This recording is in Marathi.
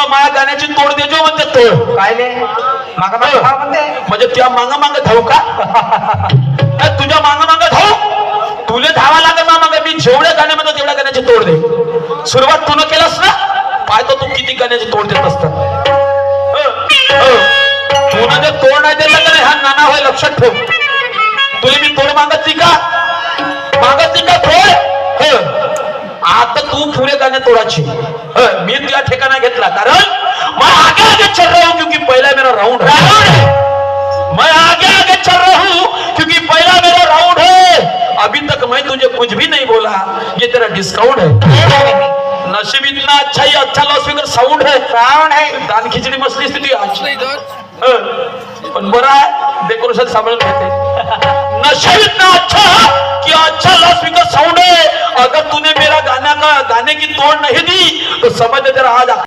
माझ्या गाण्याची तोड देजो म्हणते तोड काय ले मागा मागा धाव म्हणते म्हणजे त्या मांग मांग धाव का तुझ्या मांग मांग धाव तुले धावा लागेल ना मग मी जेवढ्या गाण्यामध्ये तेवढ्या गाण्याची तोड दे सुरुवात तू न केलास ना पाहतो तू किती गाण्याची तोड देत असतात तू ना जर तोड नाही दिला तर हा नाना होय लक्षात ठेव तुला मी तोड मागत का तोड आता तू पुरे गाणे तोडाची मी तुझ्या ठिकाणा घेतला कारण मैं आगे आगे चल रहा हूं क्योंकि पहला मेरा राउंड है मैं आगे आगे चल रहा हूं क्योंकि पहला मेरा राउंड है अभी तक मैं तुझे कुछ भी नहीं बोला ये तेरा डिस्काउंट है नसीब इतना अच्छा ही अच्छा लाउडस्पीकर साउंड है दान खिचडी मसली स्थिती आज पण बरं आहे डेकोरेशन सांभाळून घेते नसीब इतना अच्छा कि अच्छा लाउडस्पीकर साउंड है अगर तूने मेरा गाने की तोड़ नहीं दी तो समझ तेरा आज